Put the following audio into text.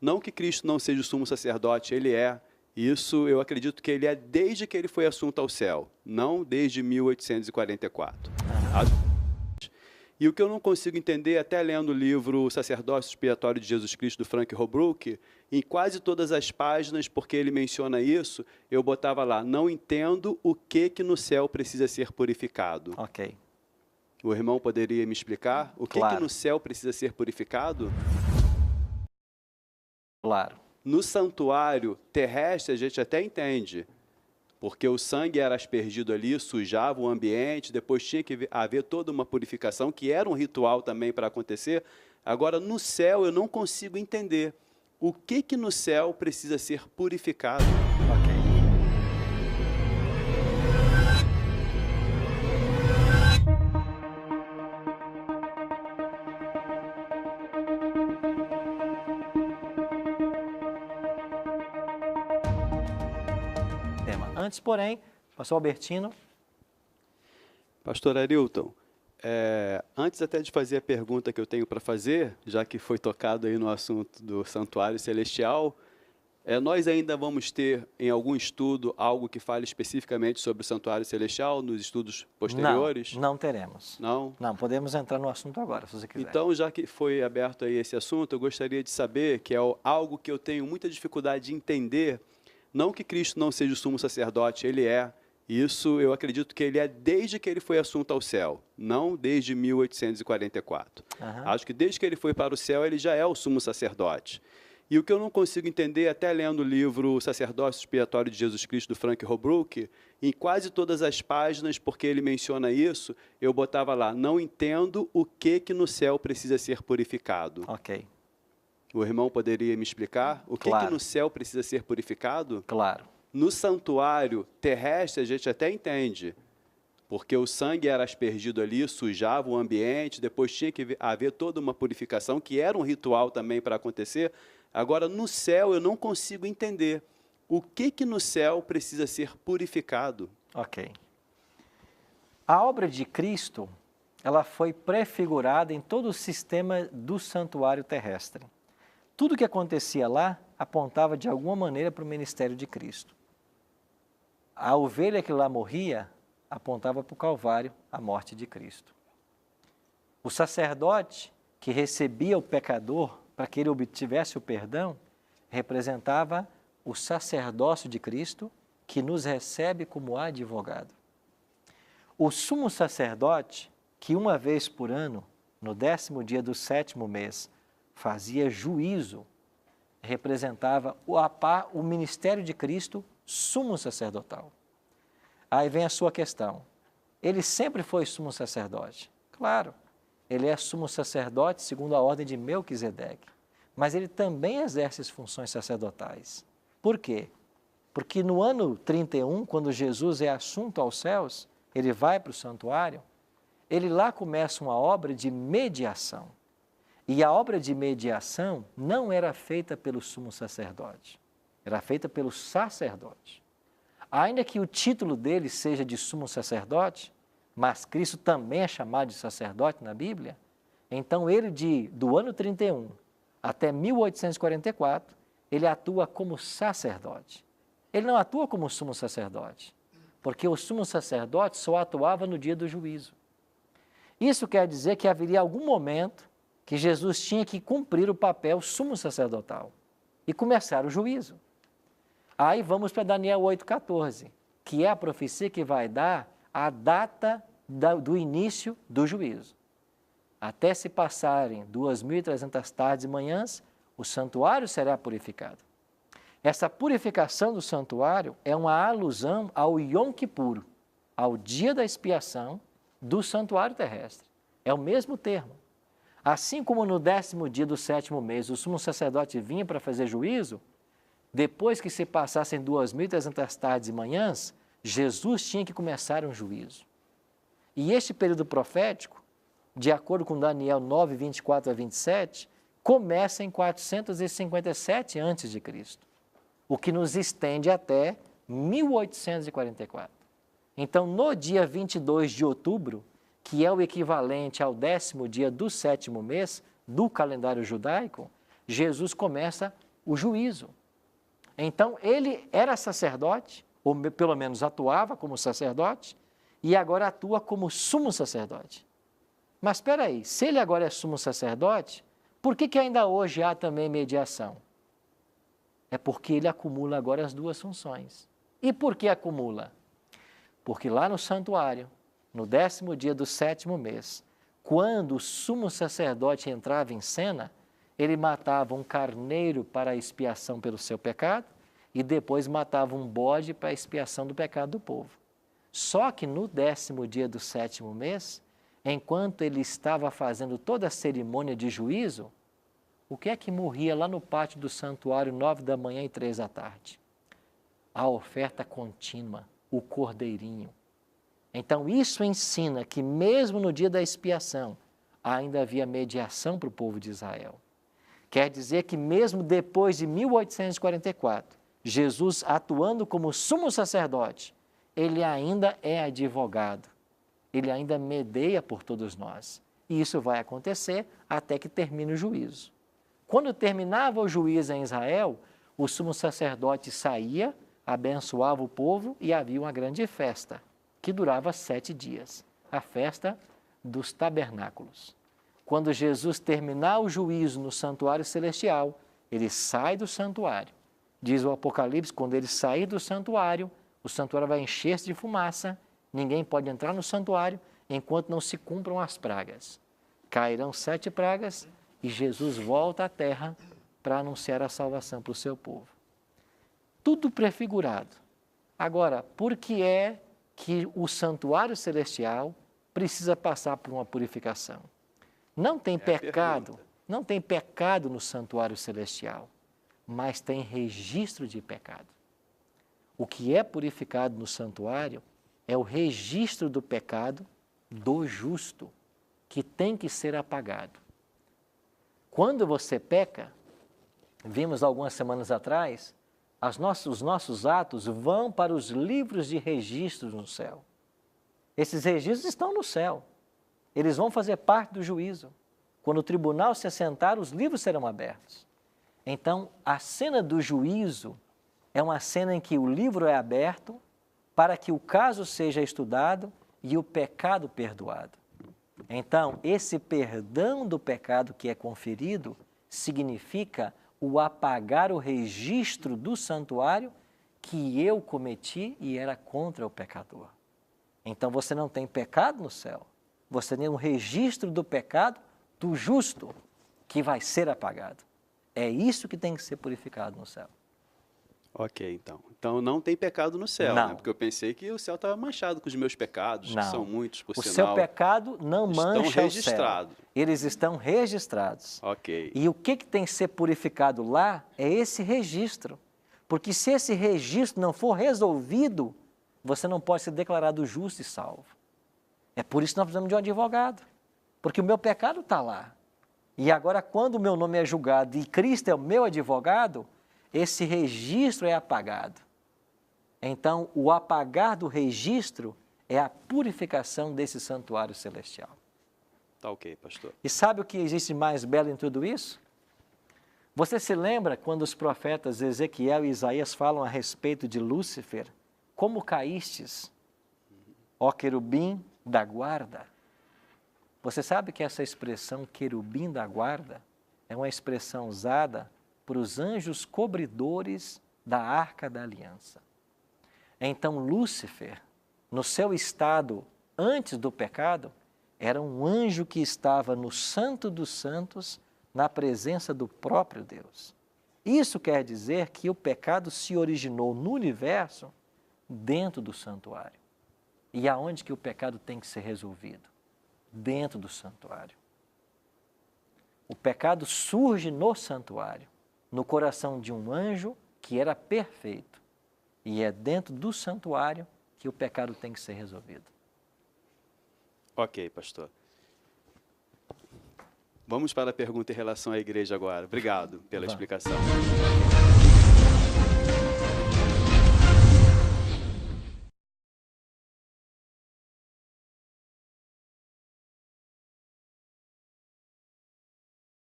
Não que Cristo não seja o sumo sacerdote, ele é. Isso eu acredito que ele é desde que ele foi assunto ao céu, não desde 1844. E o que eu não consigo entender, até lendo o livro O Sacerdócio Expiatório de Jesus Cristo, do Frank Holbrook, em quase todas as páginas, porque ele menciona isso, eu botava lá, não entendo o que no céu precisa ser purificado. Ok. O irmão poderia me explicar? O que no céu precisa ser purificado? Claro. No santuário terrestre, a gente até entende, porque o sangue era aspergido ali, sujava o ambiente, depois tinha que haver toda uma purificação, que era um ritual também para acontecer. Agora, no céu, eu não consigo entender o que no céu precisa ser purificado. Ok. Antes, porém, pastor Albertino. Pastor Arilton, antes até de fazer a pergunta que eu tenho para fazer, já que foi tocado aí no assunto do santuário celestial, nós ainda vamos ter em algum estudo algo que fale especificamente sobre o santuário celestial nos estudos posteriores? Não teremos. Não? Não, podemos entrar no assunto agora, se você quiser. Então, já que foi aberto aí esse assunto, eu gostaria de saber, que é algo que eu tenho muita dificuldade de entender, não que Cristo não seja o sumo sacerdote, ele é. Isso eu acredito que ele é desde que ele foi assunto ao céu, não desde 1844. Acho que desde que ele foi para o céu, ele já é o sumo sacerdote. E o que eu não consigo entender, até lendo o livro O Sacerdócio Expiatório de Jesus Cristo, do Frank Holbrook, em quase todas as páginas, porque ele menciona isso, eu botava lá, não entendo o que no céu precisa ser purificado. Ok. O irmão poderia me explicar? O que no céu precisa ser purificado? Claro. No santuário terrestre, a gente até entende, porque o sangue era aspergido ali, sujava o ambiente, depois tinha que haver toda uma purificação, que era um ritual também para acontecer. Agora, no céu, eu não consigo entender o que no céu precisa ser purificado. Ok. A obra de Cristo, ela foi prefigurada em todo o sistema do santuário terrestre. Tudo que acontecia lá apontava de alguma maneira para o ministério de Cristo. A ovelha que lá morria apontava para o Calvário, a morte de Cristo. O sacerdote que recebia o pecador para que ele obtivesse o perdão, representava o sacerdócio de Cristo, que nos recebe como advogado. O sumo sacerdote, que uma vez por ano, no 10º dia do 7º mês, fazia juízo, representava o ministério de Cristo, sumo sacerdotal. Aí vem a sua questão. Ele sempre foi sumo sacerdote? Claro, ele é sumo sacerdote segundo a ordem de Melquisedeque, mas ele também exerce as funções sacerdotais. Por quê? Porque no ano 31, quando Jesus é assunto aos céus, ele vai para o santuário, ele lá começa uma obra de mediação. E a obra de mediação não era feita pelo sumo sacerdote, era feita pelo sacerdote. Ainda que o título dele seja de sumo sacerdote, mas Cristo também é chamado de sacerdote na Bíblia, então ele do ano 31 até 1844, ele atua como sacerdote. Ele não atua como sumo sacerdote, porque o sumo sacerdote só atuava no dia do juízo. Isso quer dizer que haveria algum momento que Jesus tinha que cumprir o papel sumo sacerdotal e começar o juízo. Aí vamos para Daniel 8,14, que é a profecia que vai dar a data do início do juízo. Até se passarem 2.300 tardes e manhãs, o santuário será purificado. Essa purificação do santuário é uma alusão ao Yom Kippur, ao dia da expiação do santuário terrestre. É o mesmo termo. Assim como no 10º dia do 7º mês o sumo sacerdote vinha para fazer juízo, depois que se passassem 2.300 tardes e manhãs, Jesus tinha que começar um juízo. E este período profético, de acordo com Daniel 9, 24 a 27, começa em 457 a.C., o que nos estende até 1844. Então, no dia 22 de outubro, que é o equivalente ao 10º dia do 7º mês do calendário judaico, Jesus começa o juízo. Então, ele era sacerdote, ou pelo menos atuava como sacerdote, e agora atua como sumo sacerdote. Mas espera aí, se ele agora é sumo sacerdote, por que ainda hoje há também mediação? É porque ele acumula agora as duas funções. E por que acumula? Porque lá no santuário, no 10º dia do 7º mês, quando o sumo sacerdote entrava em cena, ele matava um carneiro para a expiação pelo seu pecado e depois matava um bode para a expiação do pecado do povo. Só que no 10º dia do 7º mês, enquanto ele estava fazendo toda a cerimônia de juízo, o que é que morria lá no pátio do santuário 9 da manhã e 3 da tarde? A oferta contínua, o cordeirinho. Então isso ensina que mesmo no dia da expiação, ainda havia mediação para o povo de Israel. Quer dizer que mesmo depois de 1844, Jesus atuando como sumo sacerdote, ele ainda é advogado, ele ainda medeia por todos nós. E isso vai acontecer até que termine o juízo. Quando terminava o juízo em Israel, o sumo sacerdote saía, abençoava o povo e havia uma grande festa, que durava 7 dias, a festa dos tabernáculos. Quando Jesus terminar o juízo no santuário celestial, ele sai do santuário. Diz o Apocalipse, quando ele sair do santuário, o santuário vai encher-se de fumaça, ninguém pode entrar no santuário enquanto não se cumpram as pragas. Cairão 7 pragas e Jesus volta à terra para anunciar a salvação para o seu povo. Tudo prefigurado. Agora, por que é que o santuário celestial precisa passar por uma purificação? Não tem pecado, não tem pecado no santuário celestial, mas tem registro de pecado. O que é purificado no santuário é o registro do pecado do justo, que tem que ser apagado. Quando você peca, vimos algumas semanas atrás, os nossos atos vão para os livros de registros no céu. Esses registros estão no céu. Eles vão fazer parte do juízo. Quando o tribunal se assentar, os livros serão abertos. Então, a cena do juízo é uma cena em que o livro é aberto para que o caso seja estudado e o pecado perdoado. Então, esse perdão do pecado que é conferido significa o apagar o registro do santuário que eu cometi e era contra o pecador. Então, você não tem pecado no céu, você tem um registro do pecado do justo que vai ser apagado. É isso que tem que ser purificado no céu. Ok, então. Então não tem pecado no céu, Não. né? Porque eu pensei que o céu estava manchado com os meus pecados, Não. que são muitos, por O sinal. seu pecado não mancha estão o registrados. céu. Eles estão registrados. Ok. E o que tem que ser purificado lá é esse registro. Porque se esse registro não for resolvido, você não pode ser declarado justo e salvo. É por isso que nós precisamos de um advogado. Porque o meu pecado está lá. E agora, quando o meu nome é julgado e Cristo é o meu advogado, esse registro é apagado. Então, o apagar do registro é a purificação desse santuário celestial. Tá ok, pastor. E sabe o que existe mais belo em tudo isso? Você se lembra quando os profetas Ezequiel e Isaías falam a respeito de Lúcifer? Como caístes, ó querubim da guarda? Você sabe que essa expressão querubim da guarda é uma expressão usada para os anjos cobridores da Arca da Aliança. Então, Lúcifer, no seu estado antes do pecado, era um anjo que estava no Santo dos Santos, na presença do próprio Deus. Isso quer dizer que o pecado se originou no universo dentro do santuário. E aonde que o pecado tem que ser resolvido? Dentro do santuário. O pecado surge no santuário, no coração de um anjo que era perfeito. E é dentro do santuário que o pecado tem que ser resolvido. Ok, pastor. Vamos para a pergunta em relação à igreja agora. Obrigado pela explicação.